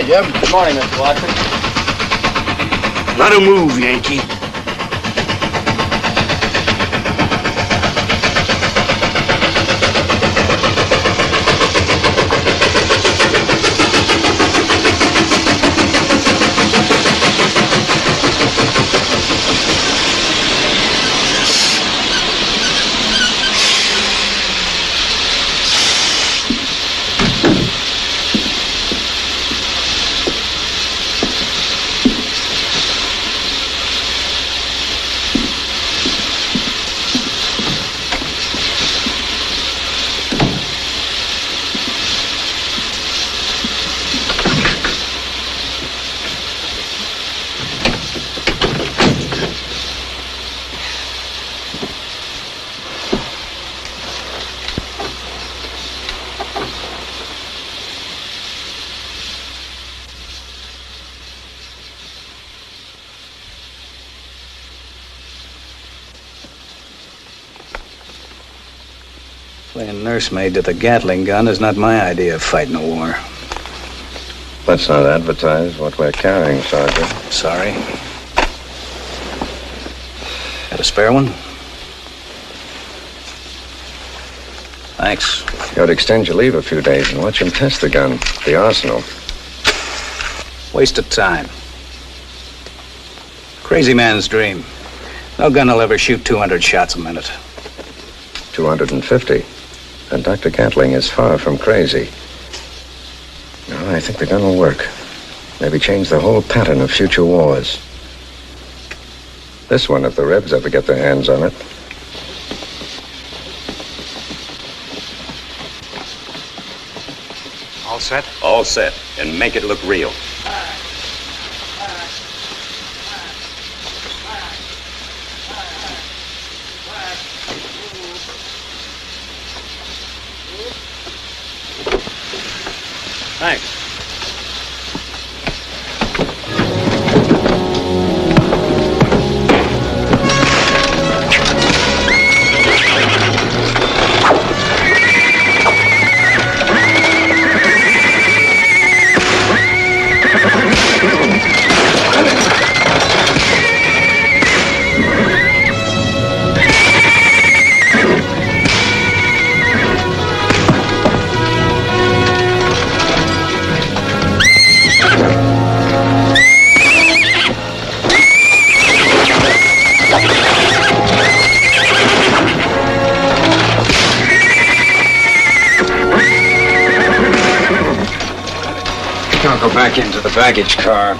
Hi, Jim. Good morning, Mr. Watson. Let him move, Yankee. Playing nursemaid to the Gatling gun is not my idea of fighting a war. Let's not advertise what we're carrying, Sergeant. Sorry. Got a spare one? Thanks. You ought to extend your leave a few days and watch him test the gun, the arsenal. Waste of time. Crazy man's dream. No gun will ever shoot 200 shots a minute. 250. And Dr. Gatling is far from crazy. No, I think the gun will work. Maybe change the whole pattern of future wars. This one, if the Rebs ever get their hands on it. All set? All set. And make it look real. Thanks. I'll go back into the baggage car.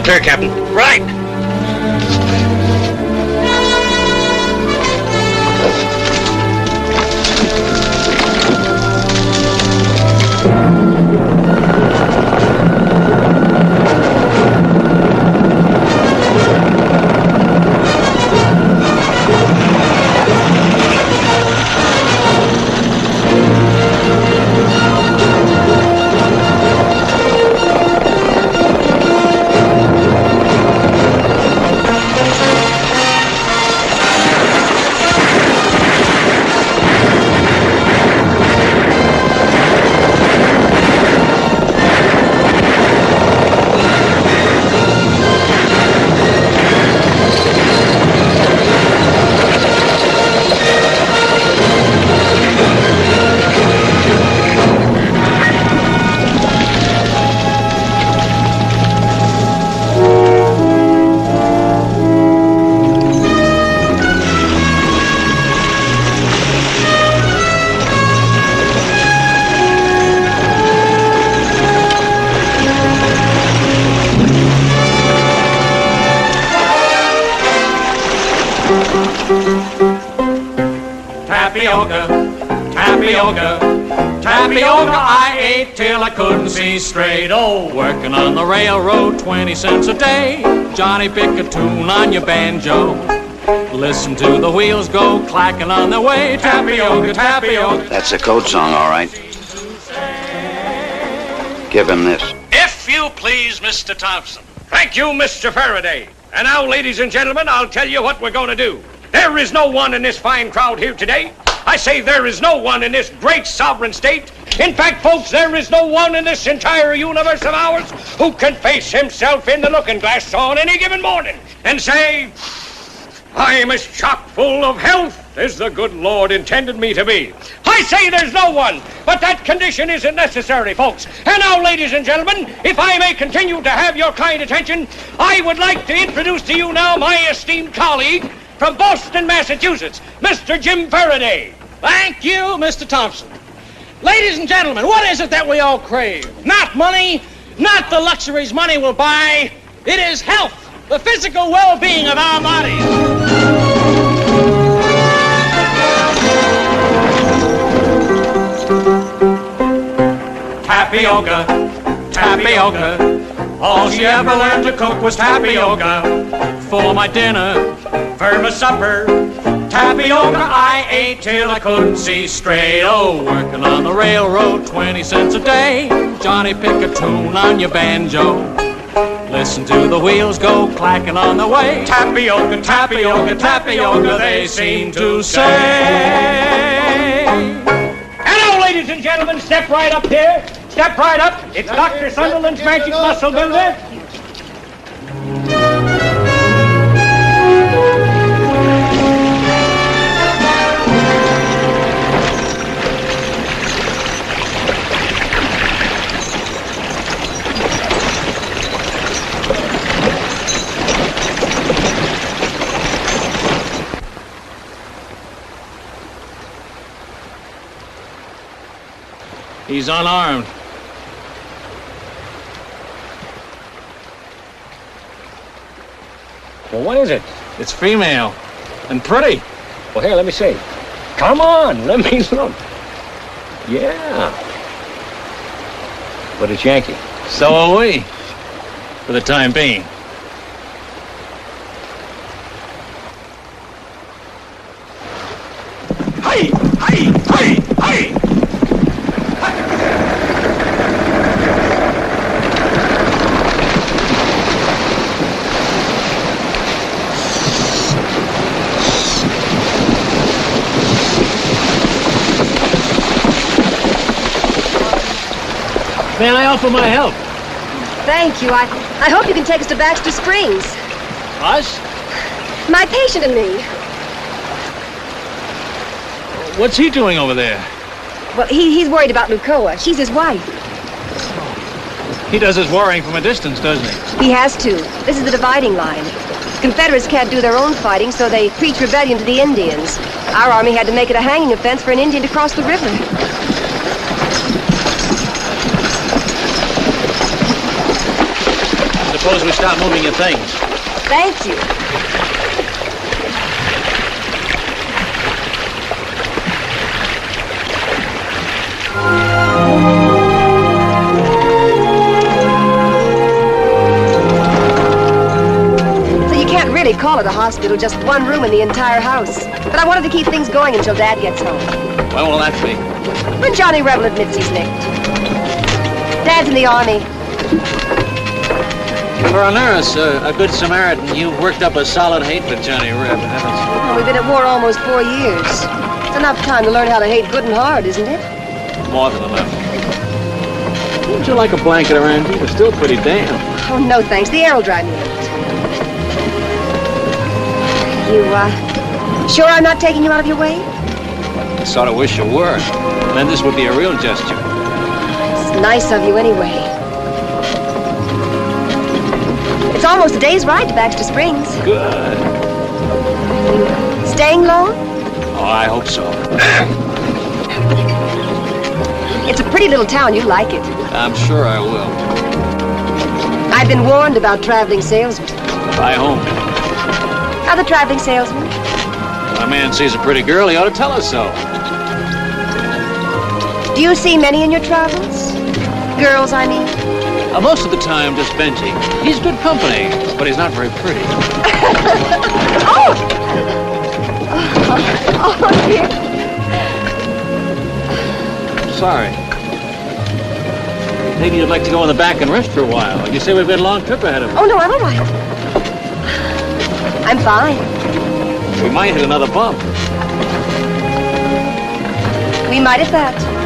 clear, Captain. Right! Tapioca, tapioca, tapioca I ate till I couldn't see straight. Oh, working on the railroad, 20 cents a day. Johnny, pick a tune on your banjo. Listen to the wheels go clacking on their way. Tapioca, tapioca. That's a code song, all right. Give him this. If you please, Mr. Thompson. Thank you, Mr. Faraday. And now, ladies and gentlemen, I'll tell you what we're going to do. There is no one in this fine crowd here today. I say there is no one in this great sovereign state. In fact, folks, there is no one in this entire universe of ours who can face himself in the looking glass on any given morning and say, I'm as chock full of health as the good Lord intended me to be. I say there's no one, but that condition isn't necessary, folks. And now, ladies and gentlemen, if I may continue to have your kind attention, I would like to introduce to you now my esteemed colleague from Boston, Massachusetts, Mr. Jim Faraday. Thank you, Mr. Thompson. Ladies and gentlemen, what is it that we all crave? Not money, not the luxuries money will buy. It is health, the physical well-being of our bodies. Tapioca, tapioca. All she ever learned to cook was tapioca. For my dinner, for my supper, tapioca I ate till I couldn't see straight. Oh, working on the railroad, 20 cents a day. Johnny, pick a tune on your banjo. Listen to the wheels go clacking on the way. Tapioca, tapioca, tapioca, they seem to say. Hello, ladies and gentlemen, step right up here. Step right up. It's Dr. Sunderland's Magic Muscle Builder. He's unarmed. Well, what is it? It's female. And pretty. Well, here, let me see. Come on, let me look. Yeah. But it's Yankee. So are we. For the time being. Hey! Hey! Hey! Hey! May I offer my help? Thank you. I hope you can take us to Baxter Springs. Us? My patient and me. What's he doing over there? Well, he's worried about Lucoa. She's his wife. He does his worrying from a distance, doesn't he? He has to. This is the dividing line. Confederates can't do their own fighting, so they preach rebellion to the Indians. Our army had to make it a hanging offense for an Indian to cross the river. suppose we start moving your things. Thank you. Really call it a hospital, just one room in the entire house. But I wanted to keep things going until Dad gets home. When will that be? When Johnny Rebel admits he's licked. Dad's in the Army. For a nurse, a good Samaritan, you've worked up a solid hate for Johnny Reb, haven't you? Well, we've been at war almost 4 years. It's enough time to learn how to hate good and hard, isn't it? More than enough. Wouldn't you like a blanket around you? It's still pretty damp. Oh, no thanks. The air will dry me out. You, sure I'm not taking you out of your way? I sort of wish you were. Then this would be a real gesture. It's nice of you anyway. It's almost a day's ride to Baxter Springs. Good. Staying long? Oh, I hope so. It's a pretty little town. You'll like it. I'm sure I will. I've been warned about traveling salesmen. By whom? Other traveling salesmen. When a man sees a pretty girl, he ought to tell us so. Do you see many in your travels? Girls, I mean. Most of the time, just Benji. He's good company, but he's not very pretty. Oh! Oh, dear. Sorry. Maybe you'd like to go in the back and rest for a while. You say we've got a long trip ahead of us. Oh, no, I'm all right. I'm fine. We might hit another bump. We might at that.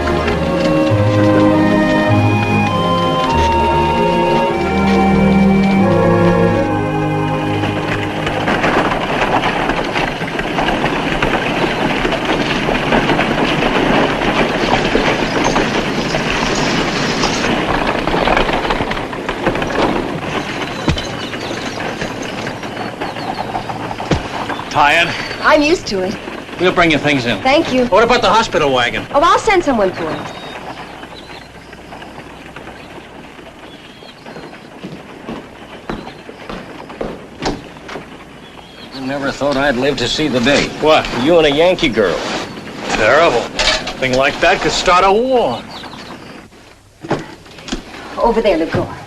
Tired? I'm used to it. We'll bring your things in. Thank you. What about the hospital wagon? Oh, I'll send someone for it. I never thought I'd live to see the day. What? You and a Yankee girl. Terrible. A thing like that could start a war. Over there, Lugor.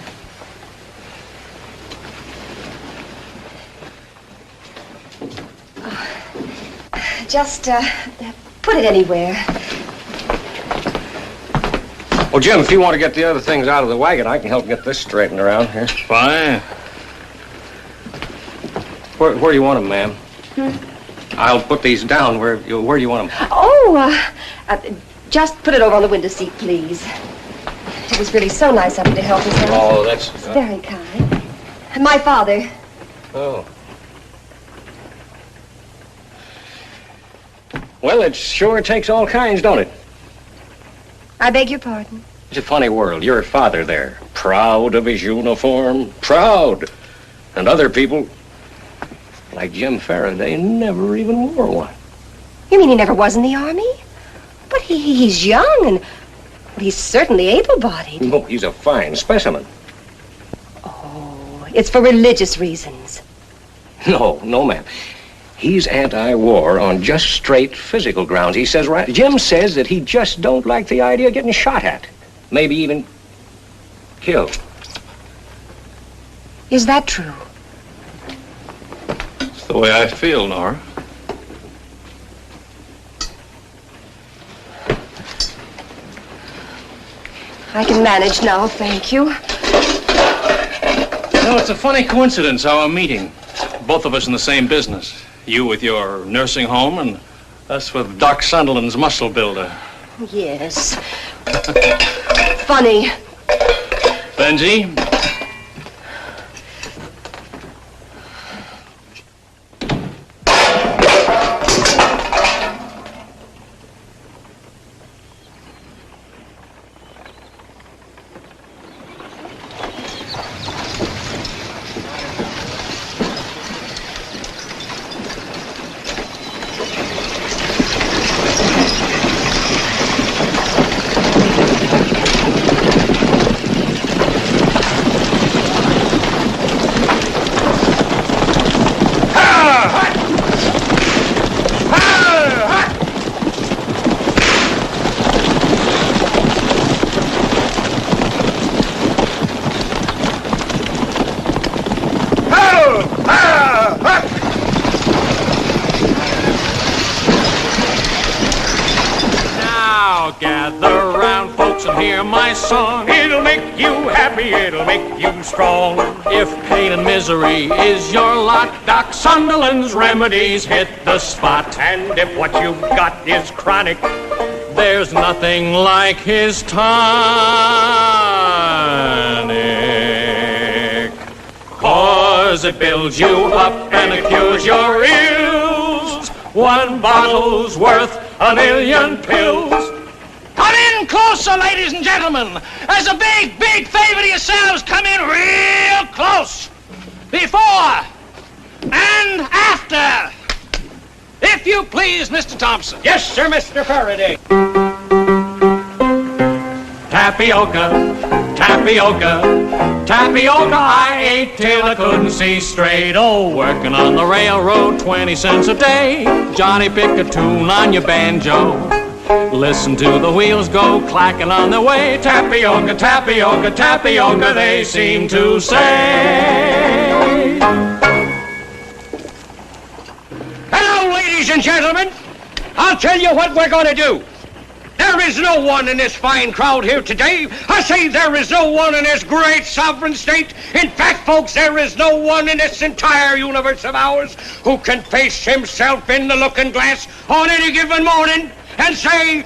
Just, put it anywhere. Well, Jim, if you want to get the other things out of the wagon, I can help get this straightened around here. Fine. Where do you want them, ma'am? I'll put these down. Where do you want them? Oh, just put it over on the window seat, please. It was really so nice of you to help us out. Oh, that's... It's very kind. My father. Oh. Well, it sure takes all kinds, don't it? I beg your pardon. It's a funny world. Your father there, proud of his uniform, proud. And other people, like Jim Faraday, never even wore one. You mean he never was in the Army? But he's young and he's certainly able-bodied. No, he's a fine specimen. Oh, it's for religious reasons. No, ma'am. He's anti-war on just straight physical grounds. He says, right, Jim says that he just don't like the idea of getting shot at. Maybe even killed. Is that true? It's the way I feel, Nora. I can manage now, thank you. No, it's a funny coincidence, our meeting. Both of us in the same business. You with your nursing home and us with Doc Sunderland's muscle builder. Yes. Funny. Benji? Gather round, folks, and hear my song. It'll make you happy, it'll make you strong. If pain and misery is your lot, Doc Sunderland's remedies hit the spot. And if what you've got is chronic, there's nothing like his tonic. 'Cause it builds you up and it cures your ills. One bottle's worth a million pills. Come in closer, ladies and gentlemen. As a big, big favor to yourselves, come in real close. Before and after. If you please, Mr. Thompson. yes, sir, Mr. Faraday. Tapioca, tapioca, tapioca I ate till I couldn't see straight. Oh, working on the railroad, 20 cents a day. Johnny, pick a tune on your banjo. Listen to the wheels go clacking on their way. Tapioca, tapioca, tapioca, they seem to say. Hello, ladies and gentlemen. I'll tell you what we're going to do. There is no one in this fine crowd here today. I say there is no one in this great sovereign state. In fact, folks, there is no one in this entire universe of ours who can face himself in the looking glass on any given morning and say,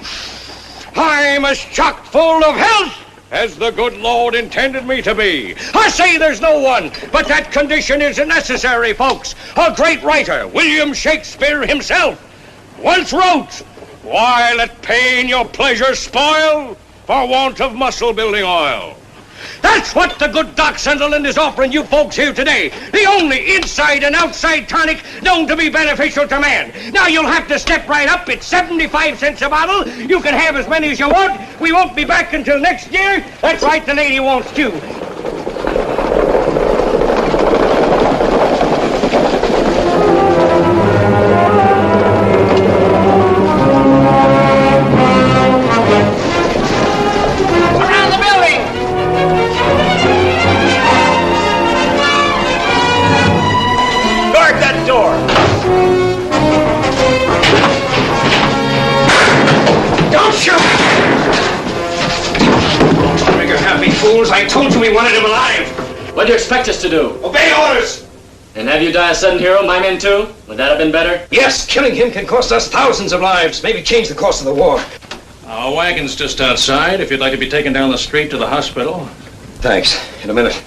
I'm as chock full of health as the good Lord intended me to be. I say there's no one, but that condition isn't necessary, folks. A great writer, William Shakespeare himself, once wrote, why let pain your pleasure spoil for want of muscle-building oil? That's what the good Doc Sunderland is offering you folks here today. The only inside and outside tonic known to be beneficial to man. Now you'll have to step right up. It's 75 cents a bottle. You can have as many as you want. We won't be back until next year. That's right, the lady wants to. Around the building. Guard that door. Don't shoot! Trigger happy fools. I told you we wanted him alive. What do you expect us to do? Obey orders. And have you die a sudden hero, my men too? Would that have been better? Yes, killing him can cost us thousands of lives. Maybe change the course of the war. Our wagon's just outside, if you'd like to be taken down the street to the hospital. Thanks. In a minute.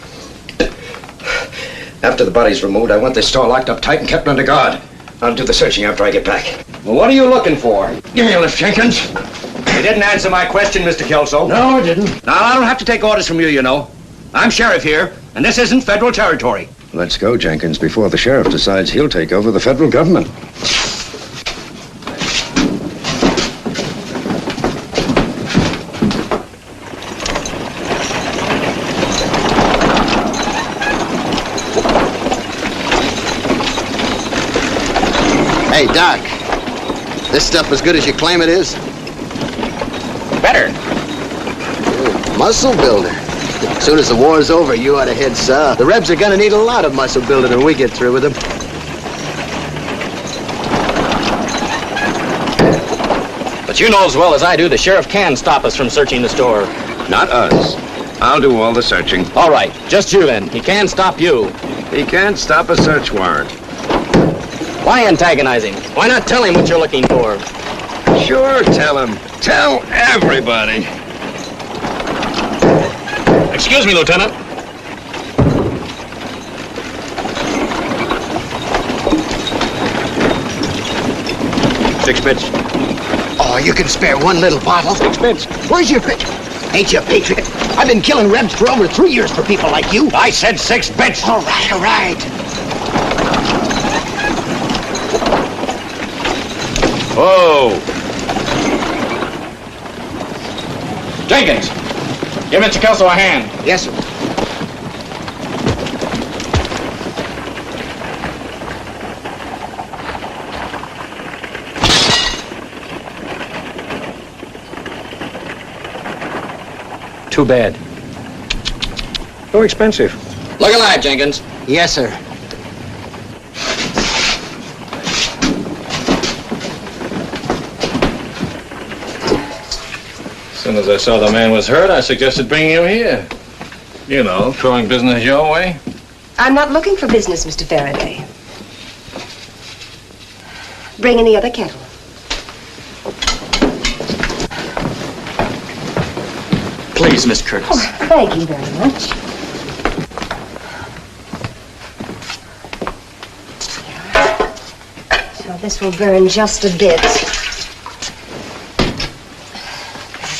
After the body's removed, I want this store locked up tight and kept under guard. I'll do the searching after I get back. Well, what are you looking for? Give me a lift, Jenkins. You didn't answer my question, Mr. Kelso. No, I didn't. Now, I don't have to take orders from you, you know. I'm sheriff here, and this isn't federal territory. Let's go, Jenkins, before the sheriff decides he'll take over the federal government. Hey, Doc. This stuff as good as you claim it is? Better. Muscle builder. As soon as the war's over, you ought to head south. The Rebs are gonna need a lot of muscle building when we get through with them. But you know as well as I do, the sheriff can stop us from searching the store. Not us. I'll do all the searching. All right, just you then. He can stop you. He can't stop a search warrant. Why antagonize him? Why not tell him what you're looking for? Sure, tell him. Tell everybody. Excuse me, Lieutenant. Six bits. Oh, you can spare one little bottle? 6 bits. Where's your picture? Ain't you a patriot? I've been killing Rebs for over 3 years for people like you. I said 6 bits. All right, all right. Whoa. Jenkins, give Mr. Kelso a hand. Yes, sir. Too bad. So expensive. Look alive, Jenkins. Yes, sir. soon as I saw the man was hurt, I suggested bringing him here. You know, throwing business your way. I'm not looking for business, Mr. Faraday. Bring in the other kettle. Please, Miss Curtis. Oh, thank you very much. So this will burn just a bit.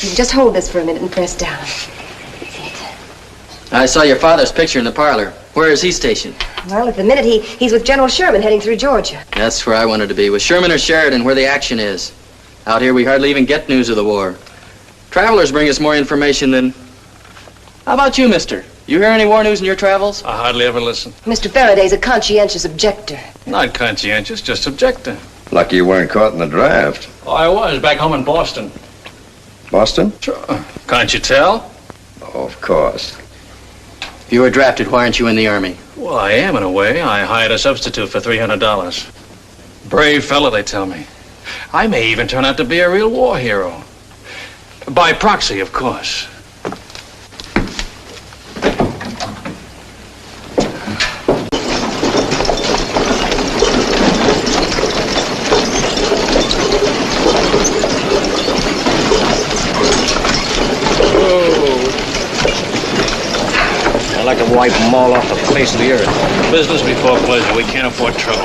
You can just hold this for a minute and press down. I saw your father's picture in the parlor. Where is he stationed? Well, at the minute, he's with General Sherman heading through Georgia. That's where I wanted to be, with Sherman or Sheridan, where the action is. Out here, we hardly even get news of the war. Travelers bring us more information than... How about you, mister? You hear any war news in your travels? I hardly ever listen. Mr. Faraday's a conscientious objector. Not conscientious, just objective. Lucky you weren't caught in the draft. Oh, I was, back home in Boston. Boston? Sure. Can't you tell? Oh, of course. If you were drafted, why aren't you in the Army? Well, I am, in a way. I hired a substitute for $300. Brave fella, they tell me. I may even turn out to be a real war hero. By proxy, of course. I'd like to wipe them all off the face of the earth. Business before pleasure. We can't afford trouble.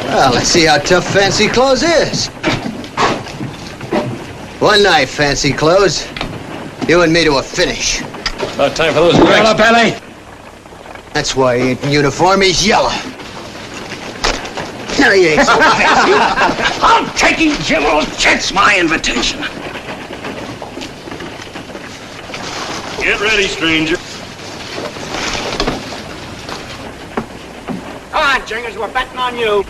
Well, let's see how tough fancy clothes is. One night, fancy clothes. You and me to a finish. About time for those drinks. Yellow belly. That's why he ain't in uniform, he's yellow. No, he ain't so fancy. I'm taking General Chet's my invitation. Get ready, stranger. Come on, Jingers, we're betting on you.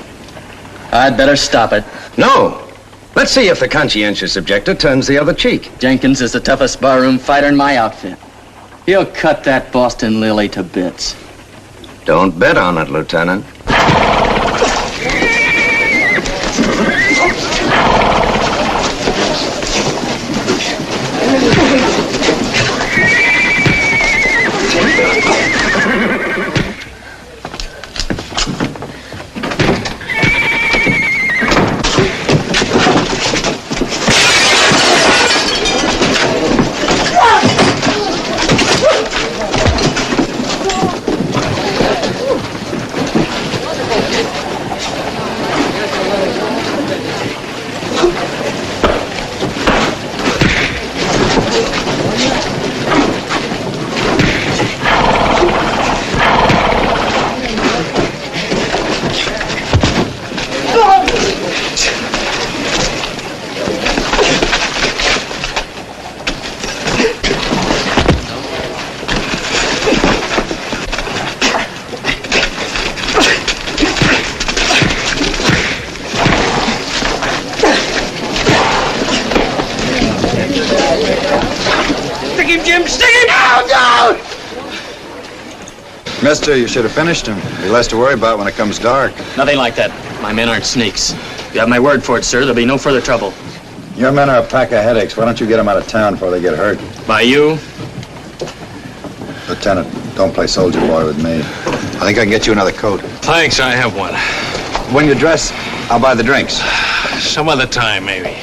I'd better stop it. No. Let's see if the conscientious objector turns the other cheek. Jenkins is the toughest barroom fighter in my outfit. He'll cut that Boston Lily to bits. Don't bet on it, Lieutenant. Mister, you should have finished him. Be less to worry about when it comes dark. Nothing like that. My men aren't sneaks. You have my word for it, sir. There'll be no further trouble. Your men are a pack of headaches. Why don't you get them out of town before they get hurt? By you? Lieutenant, don't play soldier boy with me. I think I can get you another coat. Thanks, I have one. When you dress, I'll buy the drinks. Some other time, maybe.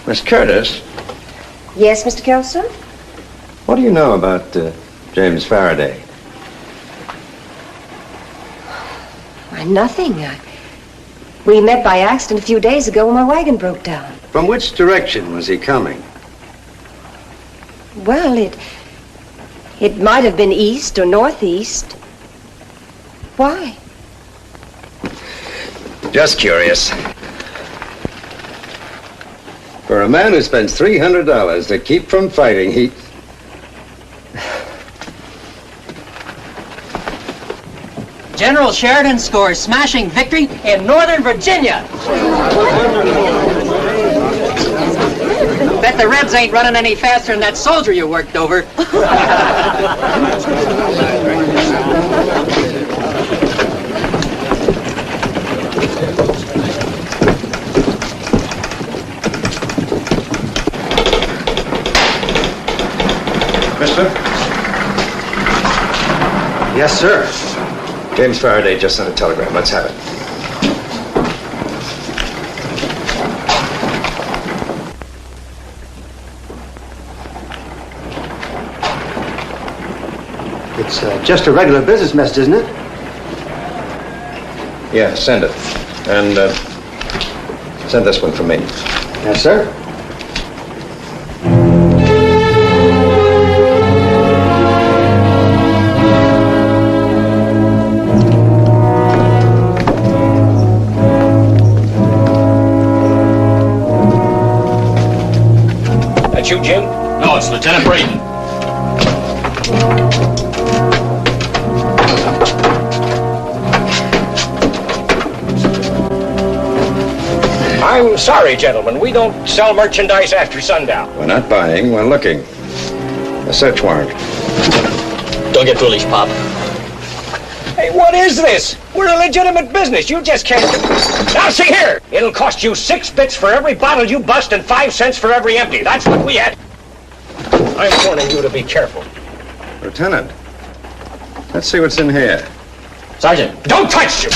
Miss Curtis, Yes, Mr. Kelso? what do you know about James Faraday? Why, nothing. We met by accident a few days ago when my wagon broke down. From which direction was he coming? Well, it might have been east or northeast. Why? Just curious. For a man who spends $300 to keep from fighting, he... General Sheridan scores smashing victory in Northern Virginia. Bet the Rebs ain't running any faster than that soldier you worked over. Mister? Yes, sir. James Faraday just sent a telegram. Let's have it. It's just a regular business message, isn't it? Yeah, send it. And send this one from me. Yes, sir. That you, Jim? No, it's Lieutenant Braden. I'm sorry, gentlemen. We don't sell merchandise after sundown. We're not buying, we're looking. A search warrant. Don't get foolish, Pop. Hey, what is this? We're a legitimate business. You just can't... Now, see here. It'll cost you 6 bits for every bottle you bust and 5 cents for every empty. That's what we had. I'm warning you to be careful. Lieutenant, let's see what's in here. Sergeant. Don't touch you!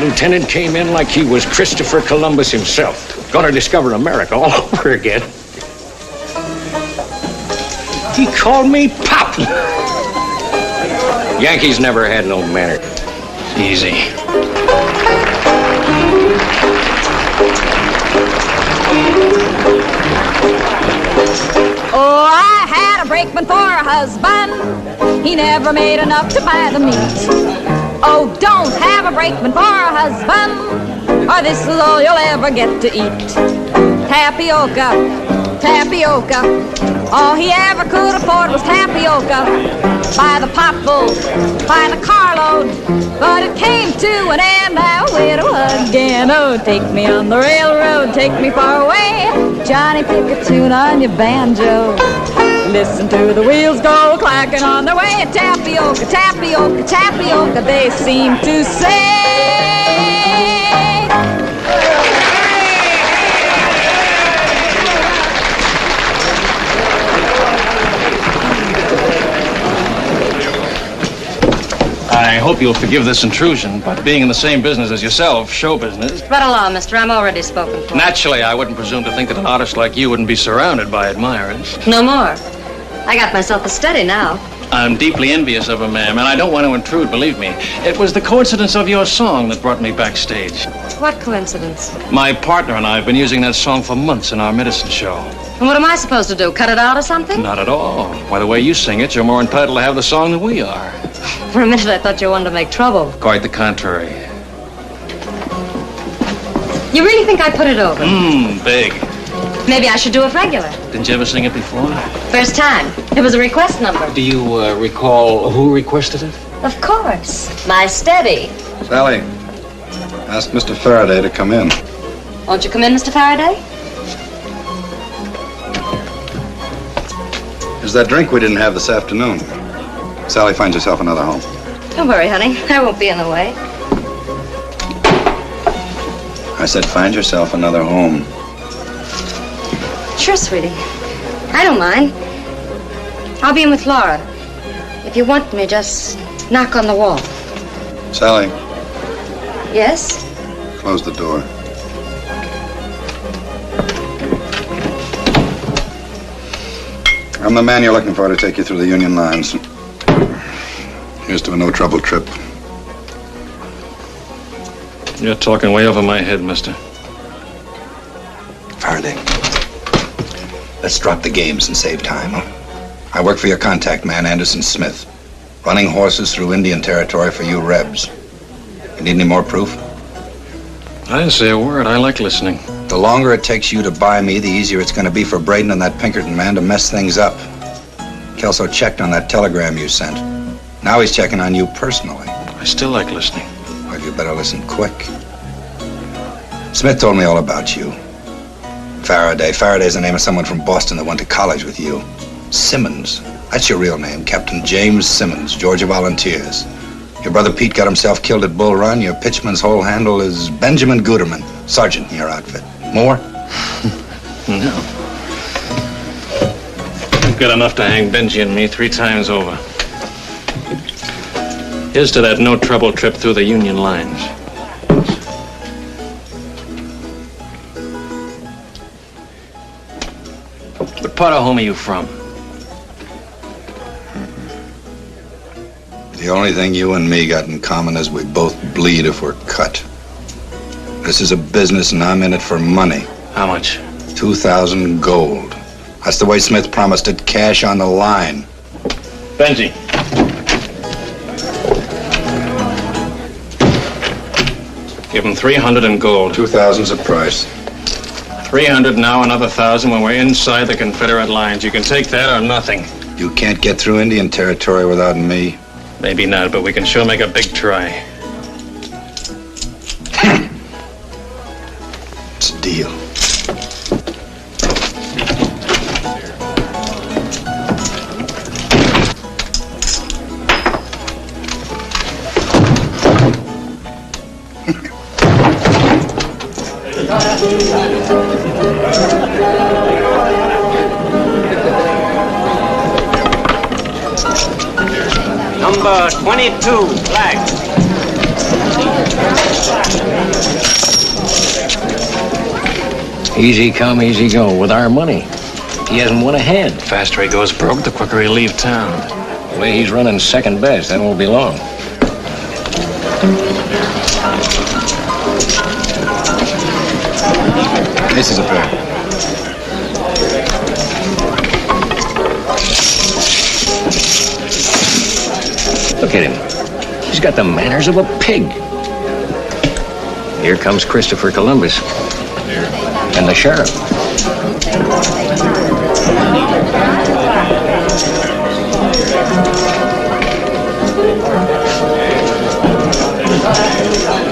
Lieutenant came in like he was Christopher Columbus himself. Gonna discover America all over again. He called me Pop. Yankees never had no manner. Easy. Oh, I had a brakeman for a husband. He never made enough to buy the meat. Oh, don't have a brakeman for a husband, or this is all you'll ever get to eat. Tapioca, tapioca, all he ever could afford was tapioca. By the potful, by the carload, but it came to an end now widow again. Oh, take me on the railroad, take me far away. Johnny, pick a tune on your banjo. Listen to the wheels go clacking on their way. Tapioca, tapioca, tapioca, they seem to say. I hope you'll forgive this intrusion, but being in the same business as yourself, show business. Right along, mister. I'm already spoken for. Naturally, I wouldn't presume to think that an artist like you wouldn't be surrounded by admirers. No more. I got myself a study now. I'm deeply envious of her, ma'am, and I don't want to intrude, believe me. It was the coincidence of your song that brought me backstage. What coincidence? My partner and I have been using that song for months in our medicine show. And what am I supposed to do, cut it out or something? Not at all. By the way you sing it, you're more entitled to have the song than we are. For a minute, I thought you wanted to make trouble. Quite the contrary. You really think I put it over? Big. Maybe I should do it regular. Didn't you ever sing it before? First time. It was a request number. Do you recall who requested it? Of course. My steady. Sally, ask Mr. Faraday to come in. Won't you come in, Mr. Faraday? There's that drink we didn't have this afternoon. Sally finds herself another home. Don't worry, honey. I won't be in the way. I said find yourself another home. Sure, sweetie. I don't mind. I'll be in with Laura. If you want me, just knock on the wall. Sally, Yes? close the door. I'm the man you're looking for to take you through the Union lines. Here's to a no-trouble trip. You're talking way over my head, mister. Faraday, let's drop the games and save time, huh? I work for your contact man, Anderson Smith. Running horses through Indian territory for you Rebs. You need any more proof? I didn't say a word. I like listening. The longer it takes you to buy me, the easier it's going to be for Braden and that Pinkerton man to mess things up. Kelso checked on that telegram you sent. Now he's checking on you personally. I still like listening. Well, you better listen quick. Smith told me all about you. Faraday. Faraday's the name of someone from Boston that went to college with you. Simmons. That's your real name, Captain James Simmons, Georgia Volunteers. Your brother Pete got himself killed at Bull Run. Your pitchman's whole handle is Benjamin Guterman, sergeant in your outfit. More? No. You've got enough to hang Benji and me 3 times over. Here's to that no-trouble trip through the Union lines. What part of home are you from? The only thing you and me got in common is we both bleed if we're cut. This is a business and I'm in it for money. How much? 2,000 gold. That's the way Smith promised it, cash on the line. Benji. Give him 300 in gold. 2,000's the price. 300 now, another 1,000 when we're inside the Confederate lines. You can take that or nothing. You can't get through Indian territory without me. Maybe not, but we can sure make a big try. It's a deal. Number 22, flag. Easy come, easy go. With our money, he hasn't won a hand. The faster he goes broke, the quicker he'll leave town. The way he's running second best, that won't be long. This is a pair. Look at him. He's got the manners of a pig. Here comes Christopher Columbus. And the sheriff.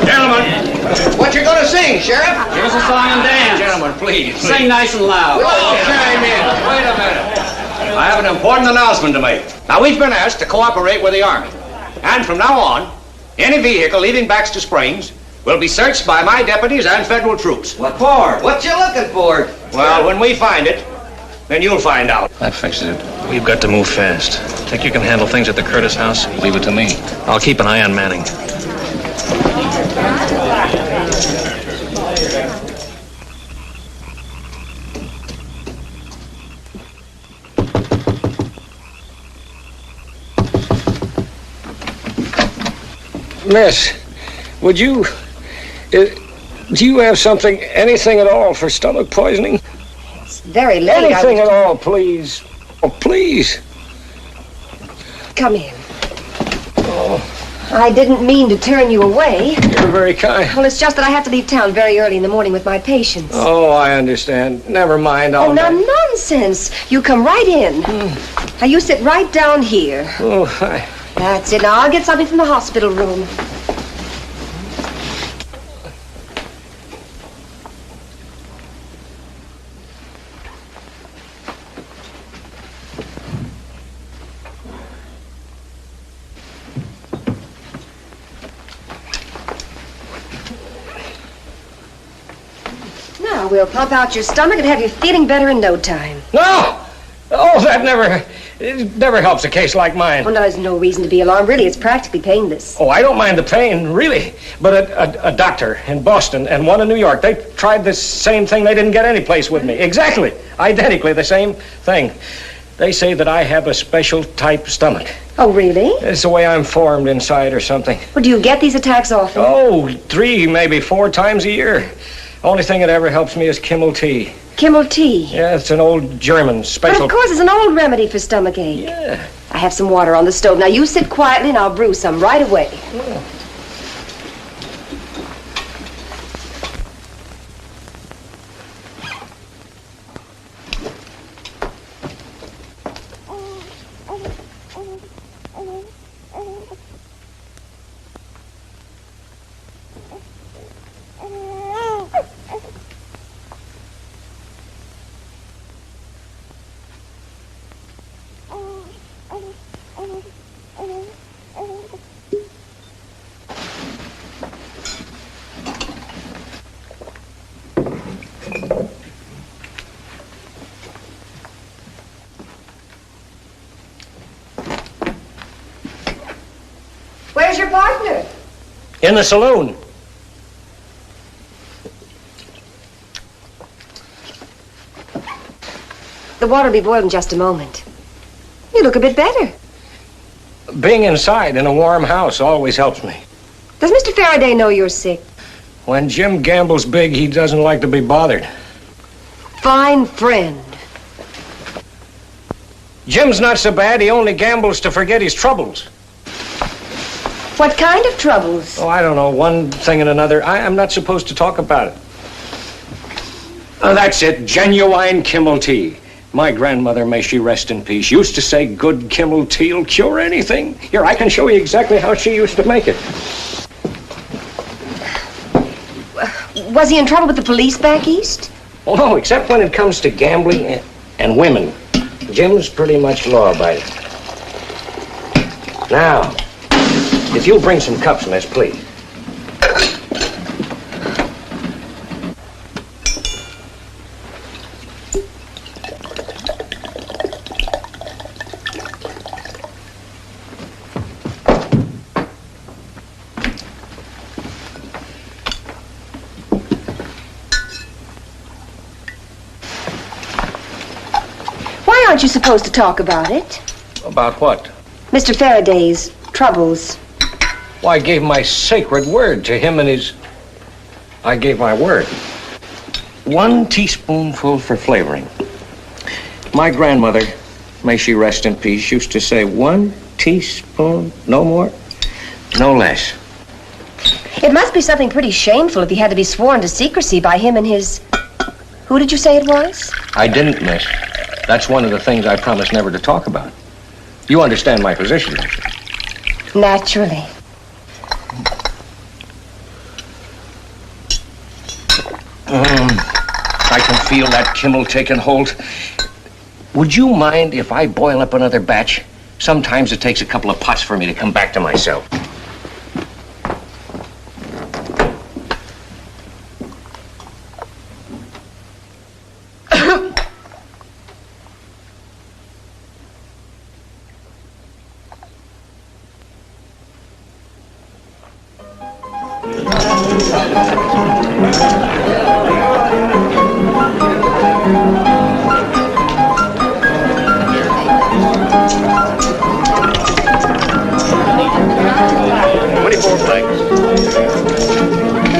Gentlemen, what you gonna sing, Sheriff? Here's a song and dance. Gentlemen, please. Sing nice and loud. Oh, chime in. Wait a minute. I have an important announcement to make. Now, we've been asked to cooperate with the Army. And from now on, any vehicle leaving Baxter Springs will be searched by my deputies and federal troops. What for? What you looking for? Well, when we find it, then you'll find out. That fixes it. We've got to move fast. Think you can handle things at the Curtis house? Leave it to me. I'll keep an eye on Manning. Miss, would you... do you have something, anything at all for stomach poisoning? It's very late. Anything at all, please. Oh, please. Come in. Oh, I didn't mean to turn you away. you're very kind. Well, it's just that I have to leave town very early in the morning with my patients. Oh, I understand. Never mind. Oh, now, nonsense. You come right in. Now, you sit right down here. Oh, That's it. Now, I'll get something from the hospital room. Now, we'll pump out your stomach and have you feeling better in no time. No! Oh, that never helps a case like mine. Oh, no, there's no reason to be alarmed. Really, it's practically painless. Oh, I don't mind the pain, really. But a doctor in Boston and one in New York, they tried the same thing. They didn't get any place with me. Exactly. Identically the same thing. They say that I have a special type stomach. Oh, really? It's the way I'm formed inside or something. Well, do you get these attacks often? Oh, 3, maybe 4 times a year. Only thing that ever helps me is Kimmel tea. Kimmel tea? Yeah, it's an old German special... But of course, it's an old remedy for stomachache. Yeah. I have some water on the stove. Now, you sit quietly and I'll brew some right away. Yeah. Where's your partner? In the saloon. The water will be boiled in just a moment. You look a bit better. Being inside in a warm house always helps me. Does Mr. Faraday know you're sick? When Jim gambles big, he doesn't like to be bothered. Fine friend. Jim's not so bad. He only gambles to forget his troubles. What kind of troubles? Oh, I don't know. One thing and another. I'm not supposed to talk about it. Oh, that's it. Genuine Kimmel tea. My grandmother, may she rest in peace, used to say good Kimmel tea will cure anything. Here, I can show you exactly how she used to make it. Was he in trouble with the police back east? Oh, no, except when it comes to gambling and women. Jim's pretty much law-abiding. Now, if you'll bring some cups, miss, please. Why aren't you supposed to talk about it? About what? Mr. Faraday's troubles. Well, I gave my sacred word to him and his... I gave my word. 1 teaspoonful for flavoring. My grandmother, may she rest in peace, used to say 1 teaspoon, no more, no less. It must be something pretty shameful if he had to be sworn to secrecy by him and his... Who did you say it was? I didn't, miss. That's one of the things I promised never to talk about. You understand my position, don't you? Naturally. I can feel that Kimmel taking hold. Would you mind if I boil up another batch? Sometimes it takes a couple of pots for me to come back to myself.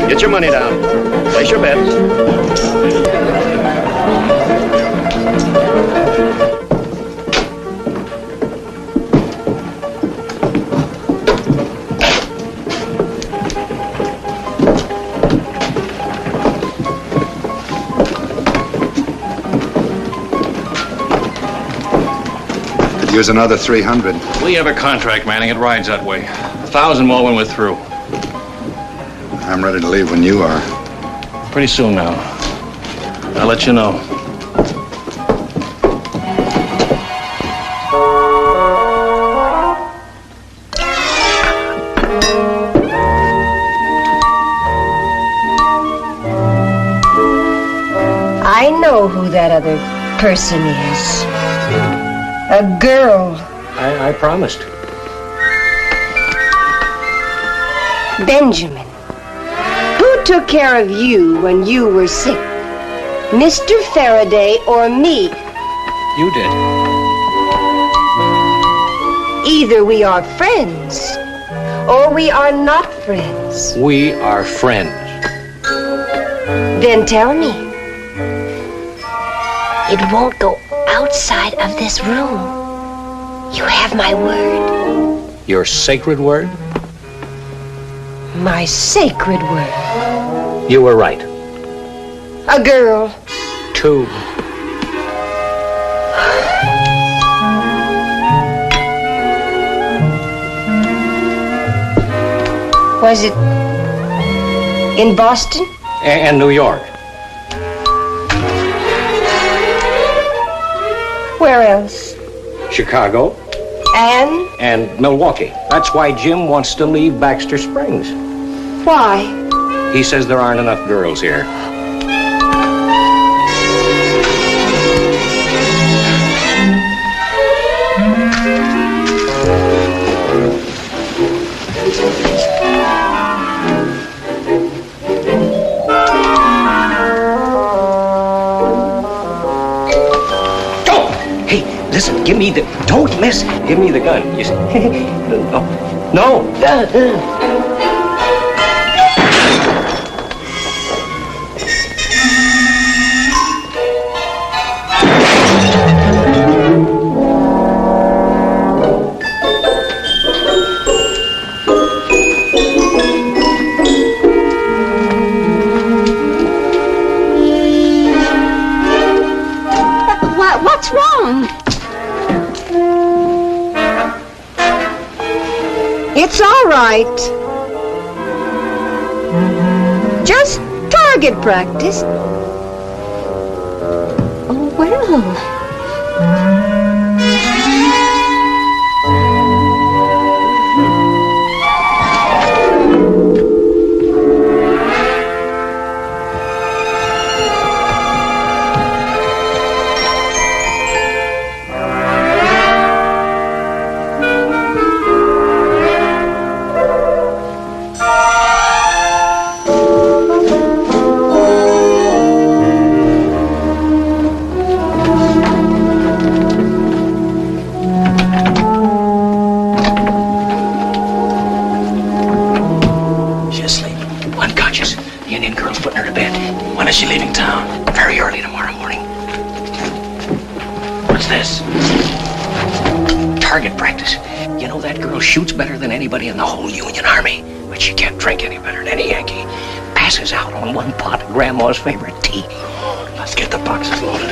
Get your money down. Place your bets. Could use another 300. We have a contract, Manning. It rides that way. 1,000 more when we're through. I'm ready to leave when you are. Pretty soon now. I'll let you know. I know who that other person is. A girl. I promised. Benjamin. Who took care of you when you were sick? Mr. Faraday or me? You did. Either we are friends, or we are not friends. We are friends. Then tell me. It won't go outside of this room. You have my word. Your sacred word? My sacred word. You were right. A girl. 2. Was it in Boston? And New York. Where else? Chicago. And Milwaukee. That's why Jim wants to leave Baxter Springs. Why? He says there aren't enough girls here. Listen, give me the... Don't miss. Give me the gun. You see? No. What's wrong? It's all right. Just target practice. Oh, well. When is she leaving town? Very early tomorrow morning. What's this? Target practice. You know, that girl shoots better than anybody in the whole Union Army. But she can't drink any better than any Yankee. Passes out on one pot of Grandma's favorite tea. Let's get the boxes loaded.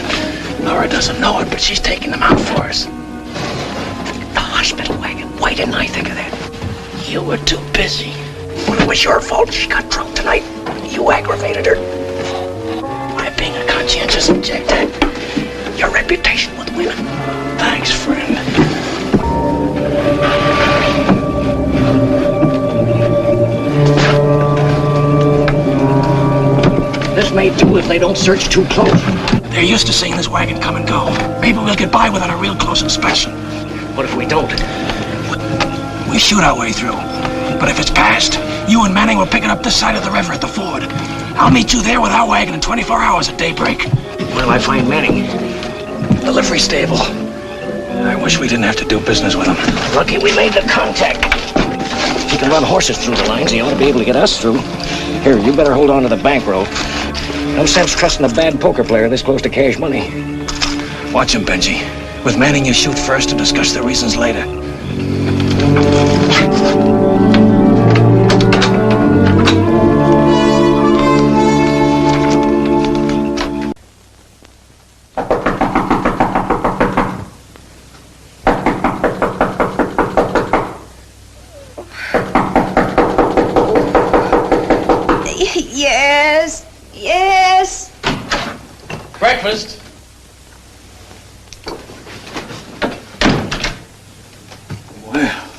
Laura doesn't know it, but she's taking them out for us. The hospital wagon. Why didn't I think of that? You were too busy. Well, it was your fault she got drunk tonight. You aggravated her. By being a conscientious objector. Your reputation with women. Thanks, friend. This may do if they don't search too close. They're used to seeing this wagon come and go. Maybe we'll get by without a real close inspection. What if we don't? We shoot our way through. But if it's past, you and Manning will pick it up this side of the river at the ford. I'll meet you there with our wagon in 24 hours at daybreak. Where'll I find Manning? The livery stable. I wish we didn't have to do business with him. Lucky we made the contact. If he can run horses through the lines, he ought to be able to get us through. Here, you better hold on to the bankroll. No sense trusting a bad poker player this close to cash money. Watch him, Benji. With Manning, you shoot first and discuss the reasons later. Yes. Breakfast. Well,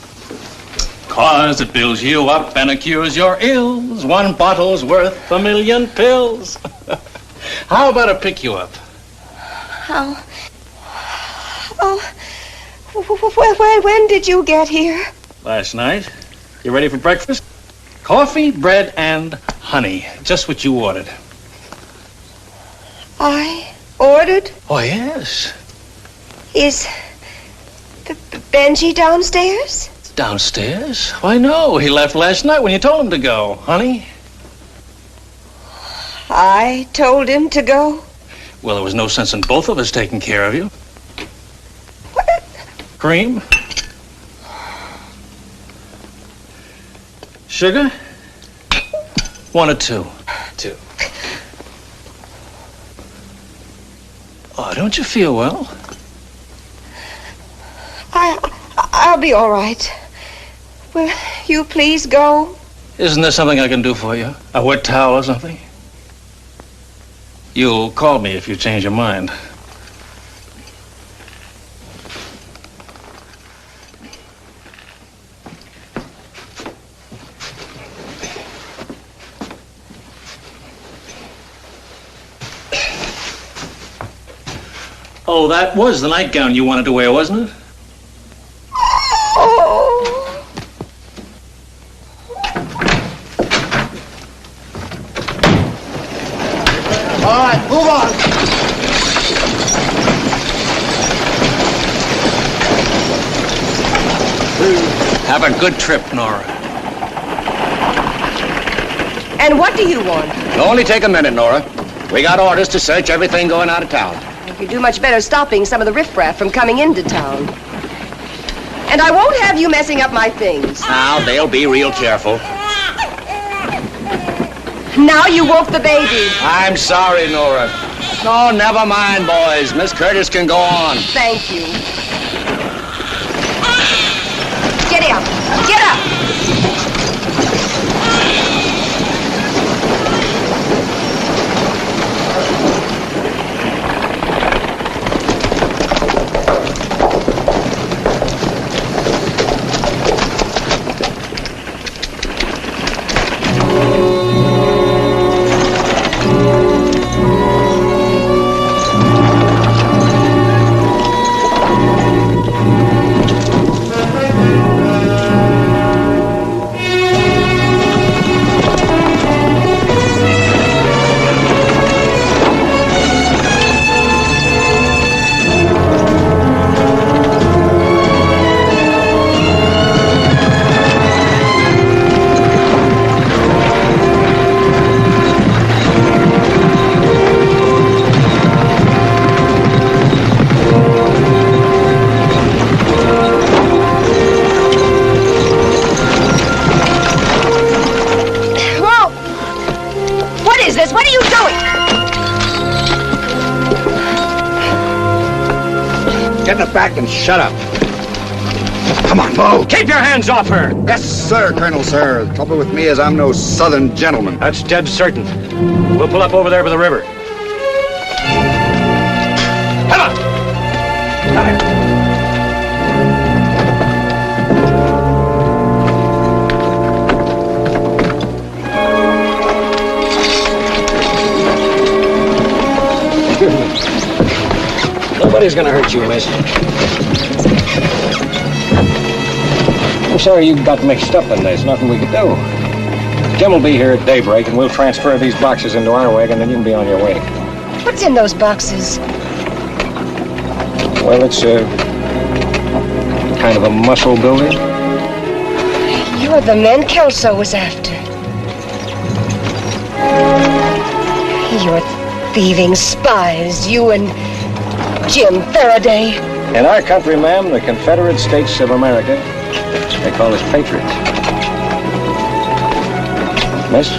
cause it builds you up and it cures your ills. One bottle's worth 1,000,000 pills. How about I pick you up? When did you get here? Last night. You ready for breakfast? Coffee, bread, and honey. Just what you ordered. I ordered? Oh, yes. Is Benji downstairs? Downstairs? Why, no. He left last night when you told him to go, honey. I told him to go? Well, there was no sense in both of us taking care of you. What? Cream? Sugar? 1 or 2? 2. Oh, don't you feel well? I'll be all right. Will you please go? Isn't there something I can do for you? A wet towel or something? You'll call me if you change your mind. Oh, that was the nightgown you wanted to wear, wasn't it? Oh. All right, move on. Have a good trip, Nora. And what do you want? It'll only take a minute, Nora. We got orders to search everything going out of town. You do much better stopping some of the riffraff from coming into town. And I won't have you messing up my things. Now, they'll be real careful. Now you woke the baby. I'm sorry, Nora. No, never mind, boys. Miss Curtis can go on. Thank you. Get up. Get up. Back and shut up. Come on, move. Keep your hands off her. Yes, sir, Colonel, sir. The trouble with me is I'm no southern gentleman. That's dead certain. We'll pull up over there by the river. Come on. Come here. Nobody's gonna hurt you, miss. I'm sorry you got mixed up in this. Nothing we could do. Jim will be here at daybreak, and we'll transfer these boxes into our wagon, then you can be on your way. What's in those boxes? Well, it's kind of a muscle builder. You're the men Kelso was after. You're thieving spies, you and Jim Faraday. In our country, ma'am, the Confederate States of America, they call us patriots. Miss?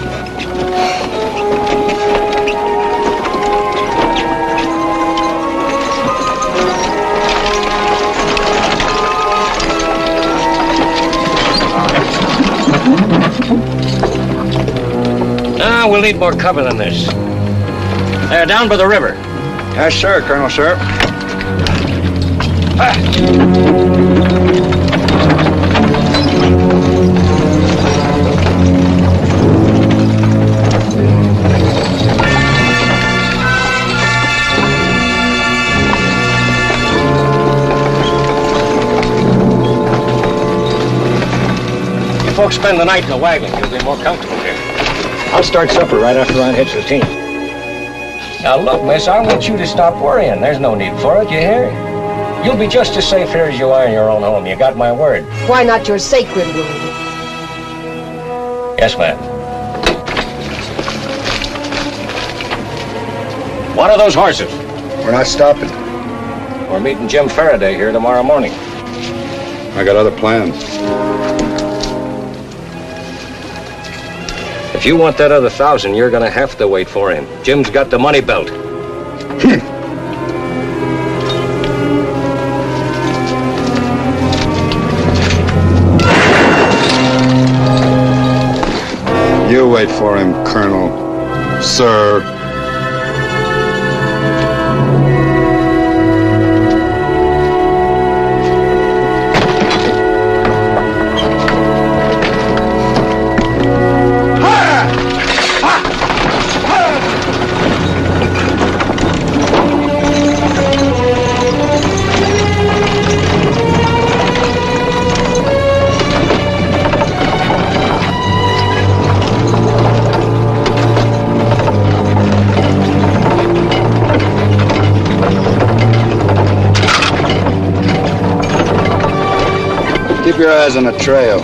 Now, we'll need more cover than this. They're down by the river. Yes, sir, Colonel, sir. You folks spend the night in the wagon. You'll be more comfortable here. I'll start supper right after I hitch the team. Now, look, miss, I want you to stop worrying. There's no need for it, you hear? You'll be just as safe here as you are in your own home. You got my word. Why not your sacred word? Yes, ma'am. One of those horses. We're not stopping. We're meeting Jim Faraday here tomorrow morning. I got other plans. If you want that other 1,000, you're gonna have to wait for him. Jim's got the money belt. You wait for him, Colonel. Sir. Keep your eyes on the trail.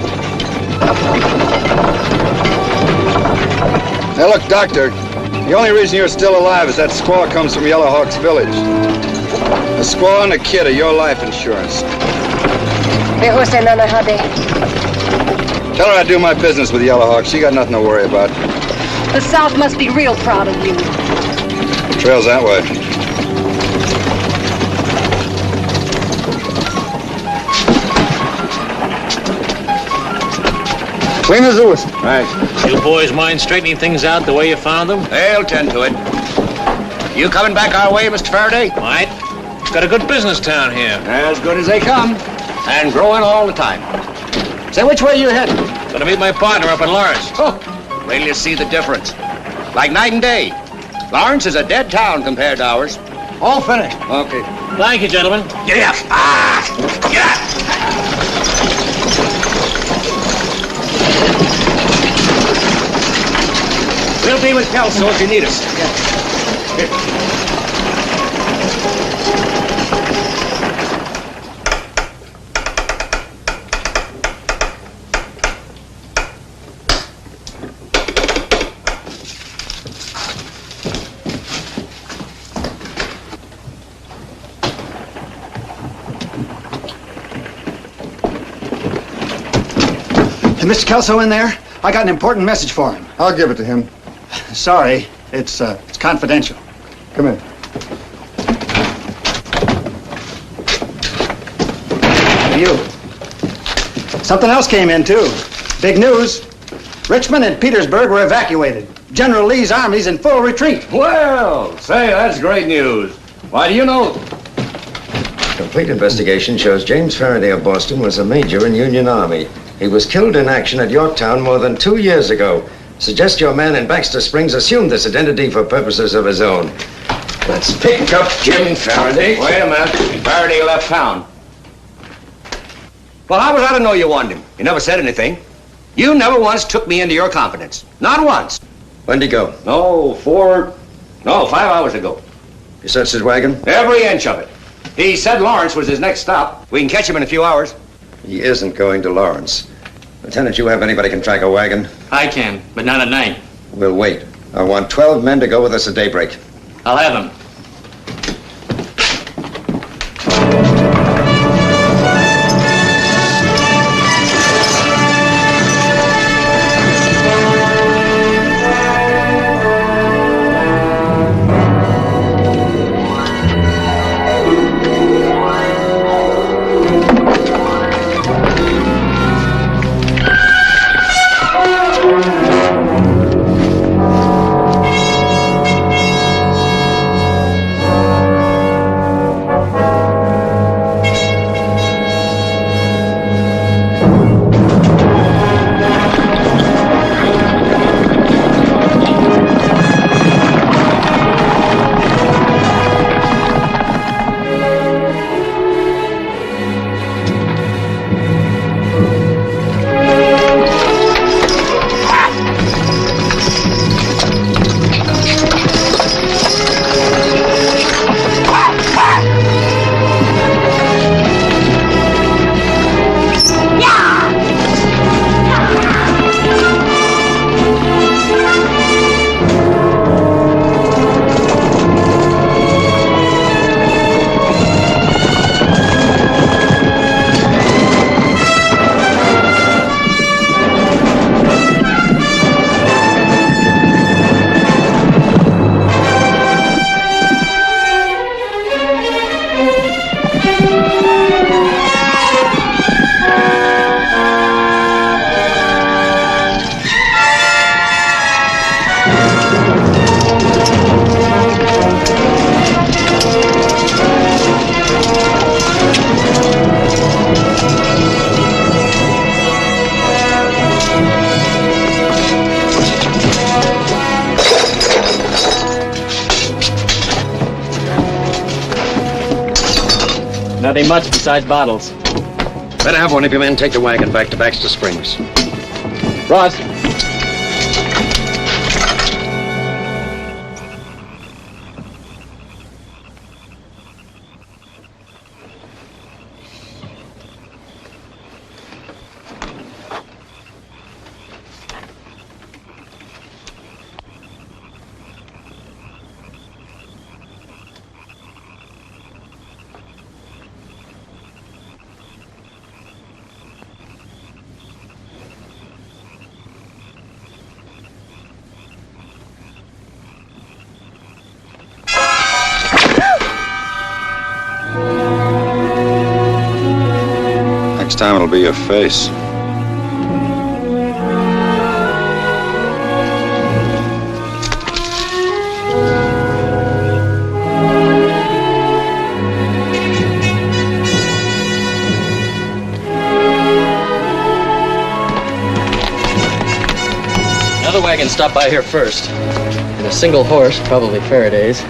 Now look, Doctor, the only reason you're still alive is that squaw comes from Yellow Hawk's village. The squaw and the kid are your life insurance. Tell her I do my business with Yellow Hawk. She got nothing to worry about. The South must be real proud of you. The trail's that way. Clean as Lewis. Right. You boys mind straightening things out the way you found them? They'll tend to it. You coming back our way, Mr. Faraday? Might. Got a good business town here. As good as they come. And growing all the time. Say, which way you heading? Gonna meet my partner up in Lawrence. Oh, wait till you see the difference. Like night and day. Lawrence is a dead town compared to ours. All finished. Okay. Thank you, gentlemen. Get up. Ah! Get up! We'll be with Kelso if you need us. Is Mr. Kelso in there? I got an important message for him. I'll give it to him. Sorry, it's confidential. Come in. You. Something else came in, too. Big news. Richmond and Petersburg were evacuated. General Lee's army's in full retreat. Well, say, that's great news. Why do you know? Complete investigation shows James Faraday of Boston was a major in Union Army. He was killed in action at Yorktown more than 2 years ago. Suggest your man in Baxter Springs assumed this identity for purposes of his own. Let's pick up Jim Faraday. Wait a minute. Faraday left town. Well, how was I to know you wanted him? You never said anything. You never once took me into your confidence. Not once. When'd he go? 5 hours ago. You searched his wagon? Every inch of it. He said Lawrence was his next stop. We can catch him in a few hours. He isn't going to Lawrence. Lieutenant, you have anybody can track a wagon? I can, but not at night. We'll wait. I want 12 men to go with us at daybreak. I'll have them. Nothing much besides bottles. Better have one of your men take the wagon back to Baxter Springs. Ross. Next time it'll be your face. Another wagon stopped by here first. And a single horse, probably Faraday's,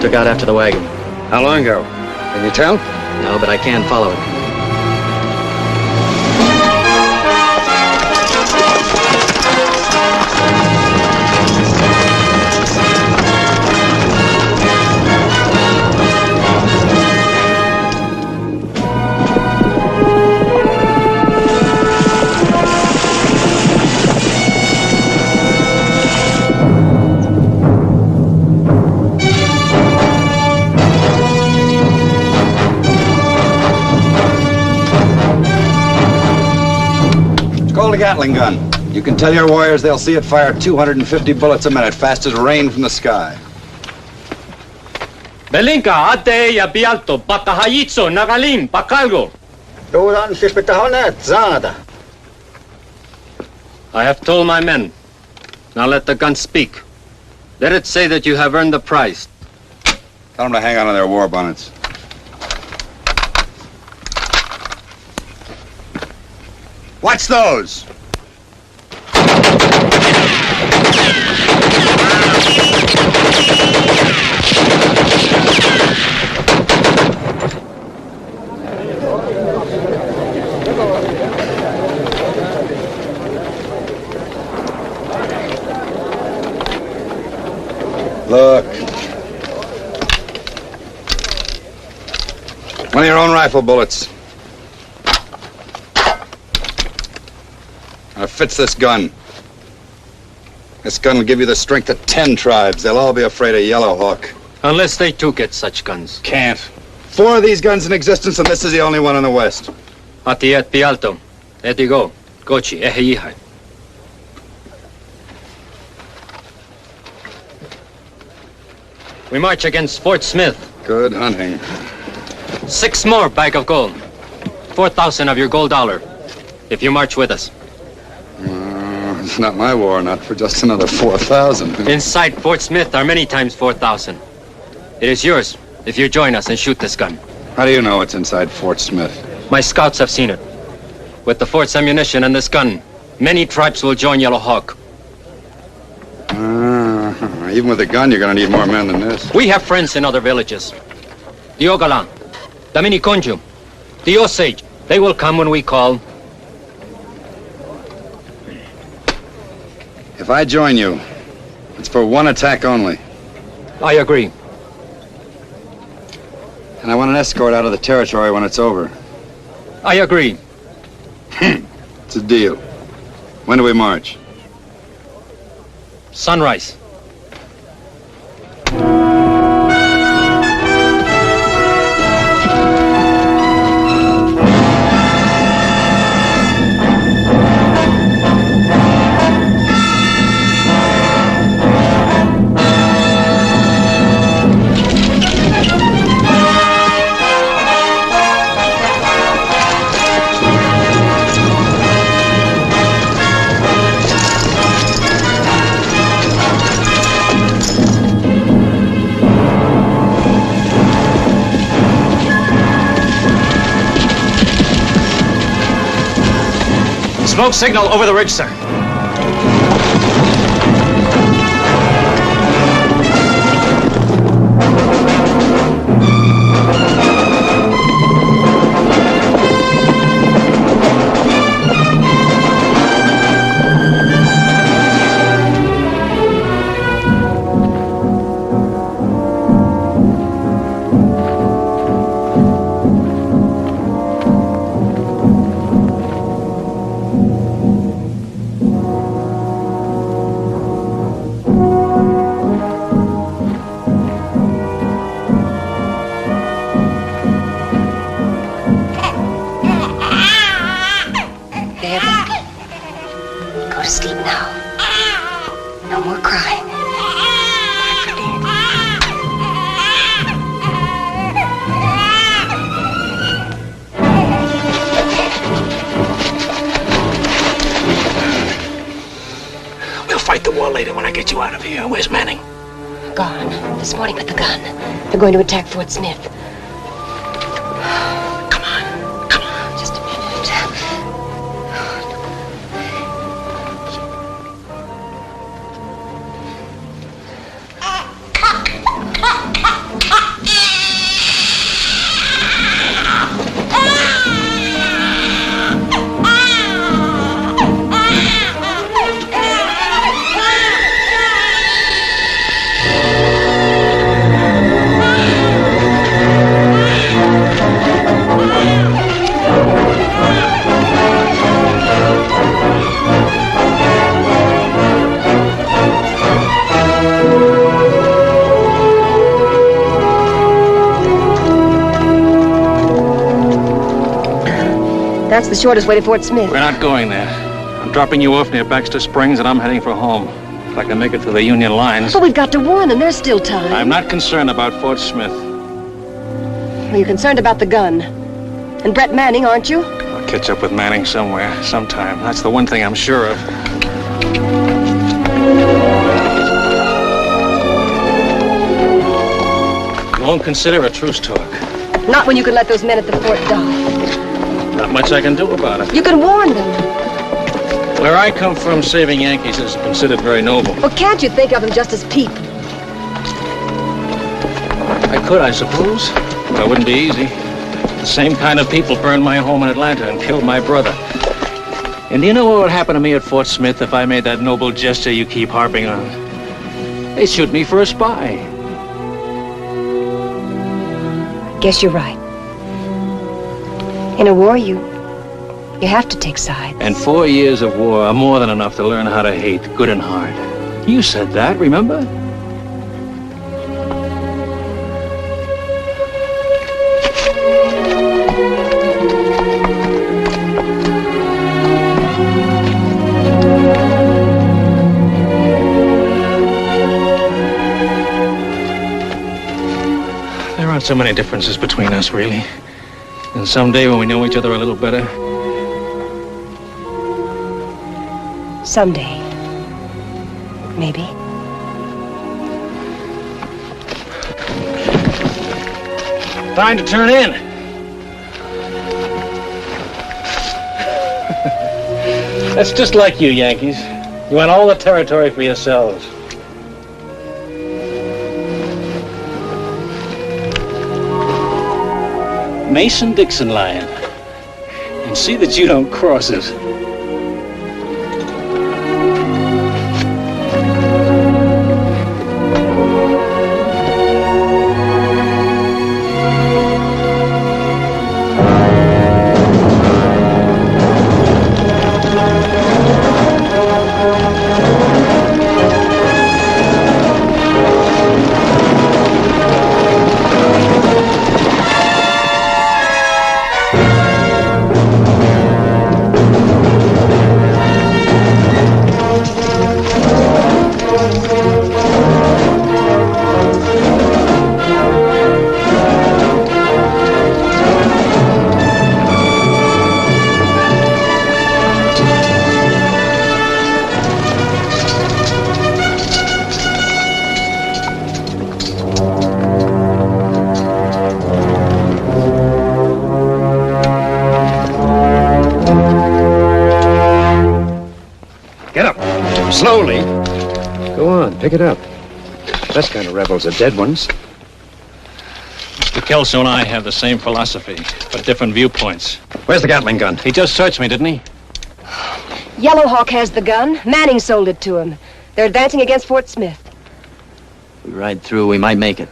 took out after the wagon. How long ago? Can you tell? No, but I can follow it. Call the Gatling gun. You can tell your warriors they'll see it fire 250 bullets a minute, fast as rain from the sky. Belinka, ate ya bialto, bakahayitso, nagalim, bakalgo. I have told my men. Now let the gun speak. Let it say that you have earned the prize. Tell them to hang on to their war bonnets. Watch those! Look. One of your own rifle bullets. Now, it fits this gun. This gun will give you the strength of 10 tribes. They'll all be afraid of Yellow Hawk. Unless they too get such guns. Can't. 4 of these guns in existence, and this is the only one in the West. Atiet pialto. Etigo. Gochi. Ehihai. We march against Fort Smith. Good hunting. 6 more bag of gold. 4,000 of your gold dollar. If you march with us. It's not my war, not for just another 4,000. Inside Fort Smith are many times 4,000. It is yours if you join us and shoot this gun. How do you know it's inside Fort Smith? My scouts have seen it. With the fort's ammunition and this gun, many tribes will join Yellow Hawk. Even with a gun, you're going to need more men than this. We have friends in other villages. The Ogala, the Miniconju, the Osage. They will come when we call. If I join you, it's for one attack only. I agree. And I want an escort out of the territory when it's over. I agree. It's a deal. When do we march? Sunrise. Smoke signal over the ridge, sir. Go to sleep now. No more crying. We'll fight the war later when I get you out of here. Where's Manning? Gone. This morning with the gun. They're going to attack Fort Smith. Come on. Just a minute. That's the shortest way to Fort Smith. We're not going there. I'm dropping you off near Baxter Springs, and I'm heading for home. If I can make it to the Union lines. But we've got to warn them. There's still time. I'm not concerned about Fort Smith. Well, you're concerned about the gun. And Brett Manning, aren't you? I'll catch up with Manning somewhere, sometime. That's the one thing I'm sure of. You won't consider a truce talk. Not when you can let those men at the fort die. Not much I can do about it. You can warn them. Where I come from, saving Yankees is considered very noble. Well, can't you think of them just as people? I could, I suppose, but it wouldn't be easy. The same kind of people burned my home in Atlanta and killed my brother. And do you know what would happen to me at Fort Smith if I made that noble gesture you keep harping on? They'd shoot me for a spy. Guess you're right. In a war, you have to take sides. And 4 years of war are more than enough to learn how to hate, good and hard. You said that, remember? There aren't so many differences between us, really. And someday when we know each other a little better. Someday. Maybe. Time to turn in. That's just like you, Yankees. You want all the territory for yourselves. Mason-Dixon line. And see that you don't cross it. Slowly. Go on, pick it up. Best kind of rebels are dead ones. Mr. Kelso and I have the same philosophy, but different viewpoints. Where's the Gatling gun? He just searched me, didn't he? Yellow Hawk has the gun. Manning sold it to him. They're advancing against Fort Smith. We ride through, we might make it.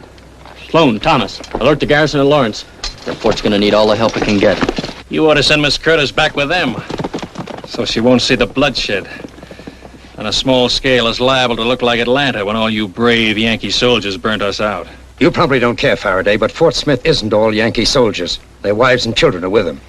Sloan, Thomas, alert the garrison of Lawrence. The fort's gonna need all the help it can get. You ought to send Miss Curtis back with them, so she won't see the bloodshed. On a small scale, it's liable to look like Atlanta when all you brave Yankee soldiers burnt us out. You probably don't care, Faraday, but Fort Smith isn't all Yankee soldiers. Their wives and children are with them.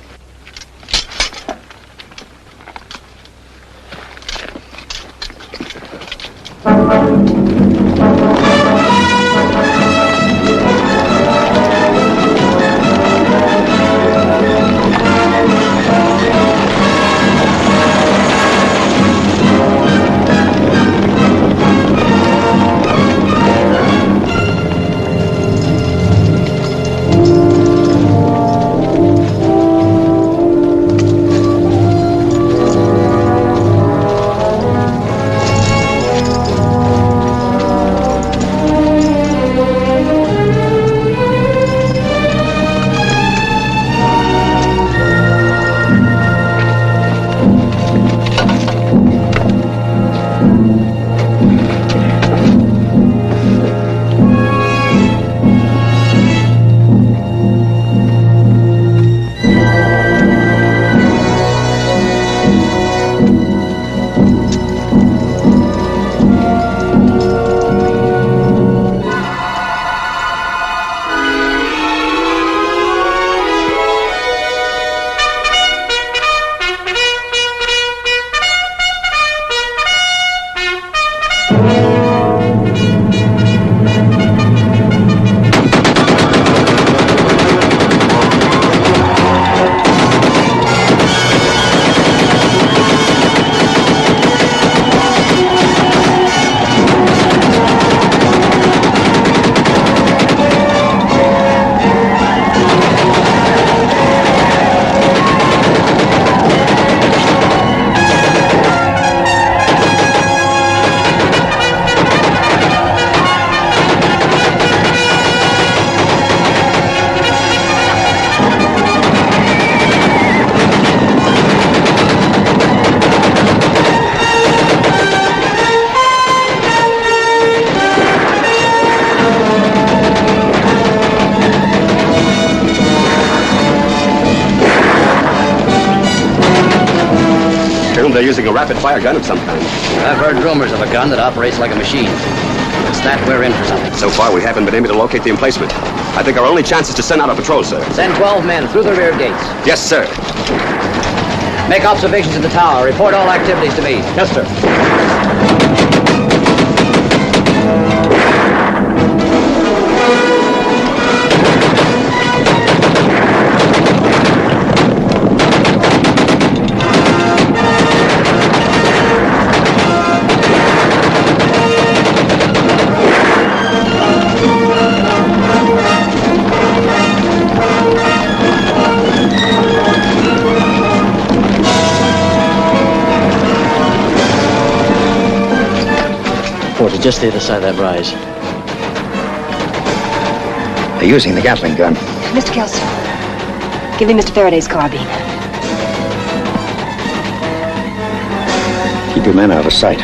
They're using a rapid-fire gun of some kind. I've heard rumors of a gun that operates like a machine. If it's that, we're in for something. So far, we haven't been able to locate the emplacement. I think our only chance is to send out a patrol, sir. Send 12 men through the rear gates. Yes, sir. Make observations in the tower. Report all activities to me. Yes, sir. Just the other side of that rise. They're using the Gatling gun. Mr. Kelso, give me Mr. Faraday's carbine. Keep your men out of sight.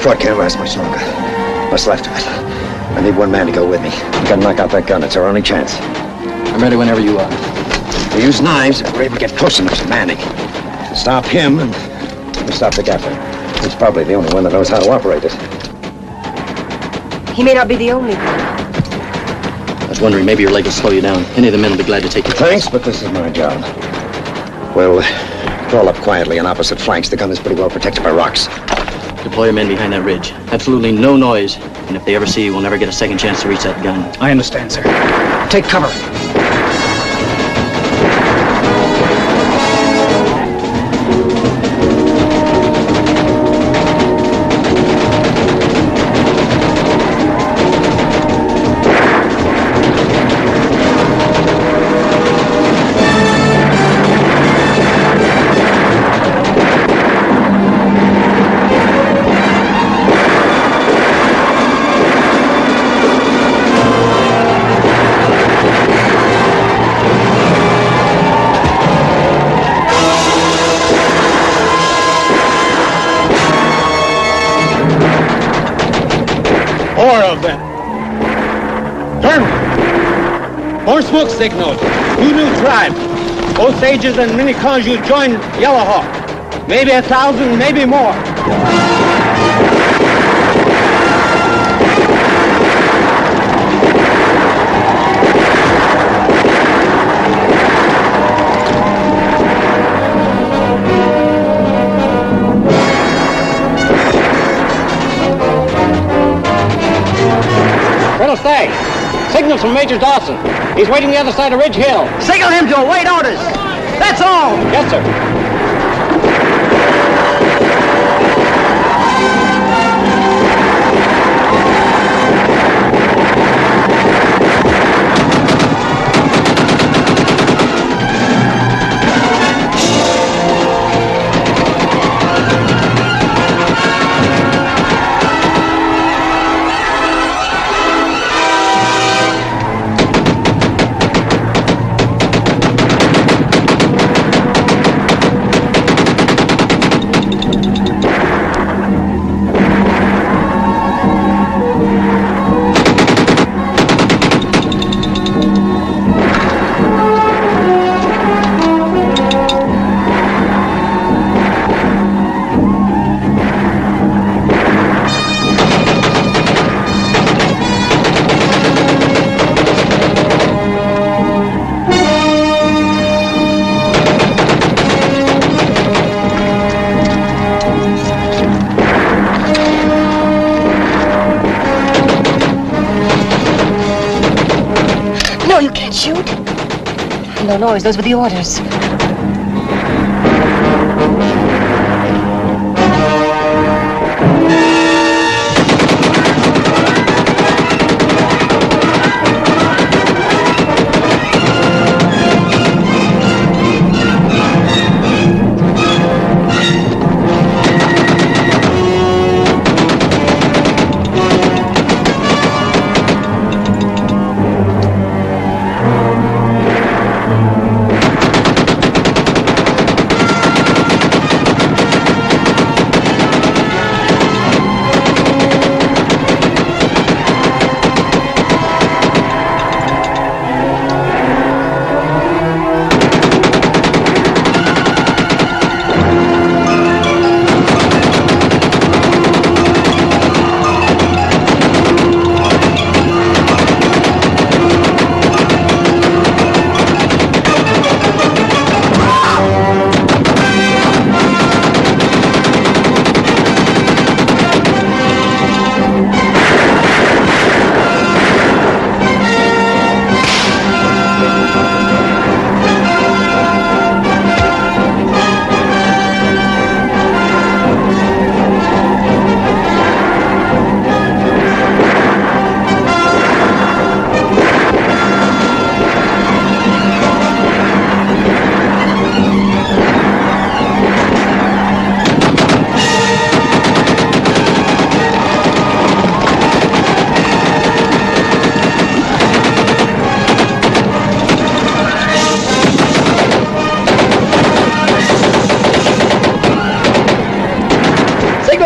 Fort can't last much longer. What's left of it? I need one man to go with me. We gotta knock out that gun. It's our only chance. I'm ready whenever you are. We use knives if we're able to get close enough to Manning. Stop him and we'll stop the Gatling. He's probably the only one that knows how to operate it. He may not be the only one. was wondering maybe your leg will slow you down. Any of the men will be glad to take you. Thanks, but this is my job. We'll crawl up quietly on opposite flanks. The gun is pretty well protected by rocks. Deploy your men behind that ridge. Absolutely no noise. And if they ever see you, we'll never get a second chance to reach that gun. I understand, sir. Take cover. Smoke signals. 2 new tribes. Osages and Minikaju joined Yellow Hawk. Maybe 1,000, maybe more. Colonel Stagg, signals from Major Dawson. He's waiting the other side of Ridge Hill. Signal him to await orders. That's all. Yes, sir. Shoot. No noise. Those were the orders.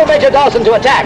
Major Dawson to attack.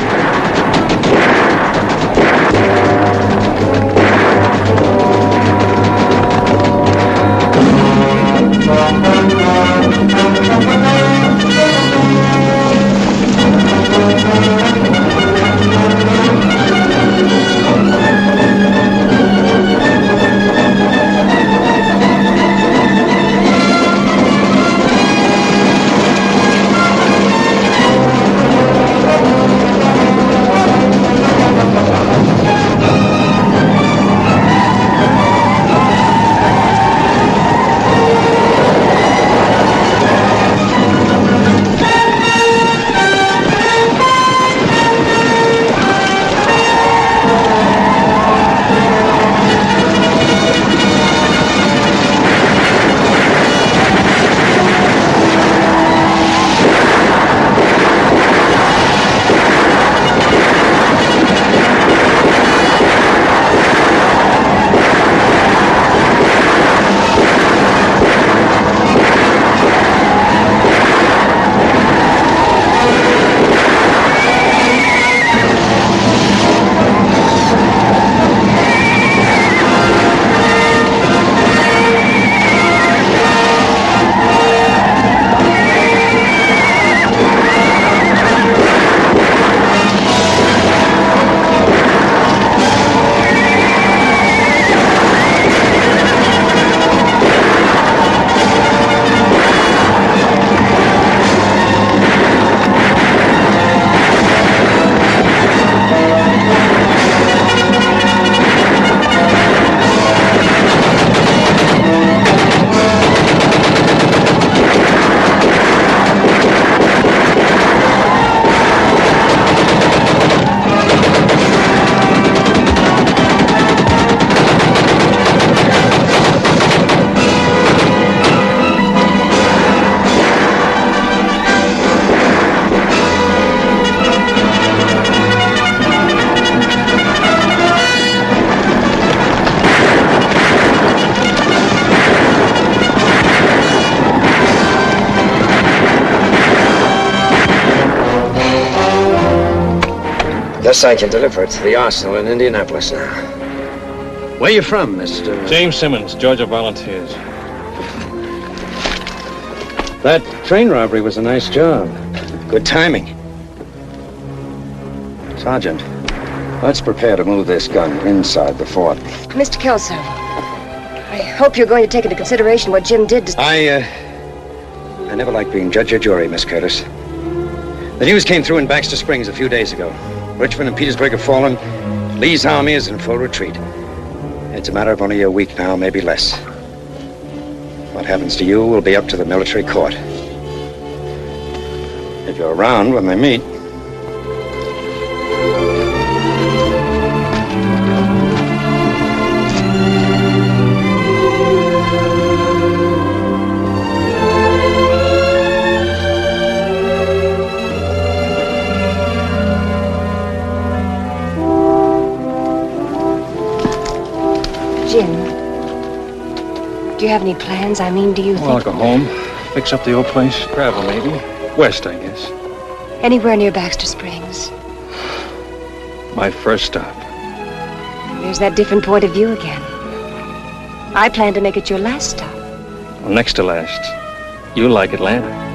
sergeant delivered to the arsenal in Indianapolis now. Where you from, Mr.? James Simmons, Georgia Volunteers. That train robbery was a nice job. Good timing. Sergeant, let's prepare to move this gun inside the fort. Mr. Kelso, I hope you're going to take into consideration what Jim did to... I never liked being judge or jury, Miss Curtis. The news came through in Baxter Springs a few days ago. Richmond and Petersburg have fallen. Lee's army is in full retreat. It's a matter of only a week now, maybe less. What happens to you will be up to the military court. If you're around when they meet. Jim, do you have any plans? I mean, do you Well, I'll go home, fix up the old place, travel maybe. West, I guess. Anywhere near Baxter Springs? My first stop. There's that different point of view again. I plan to make it your last stop. Well, next to last. You like Atlanta.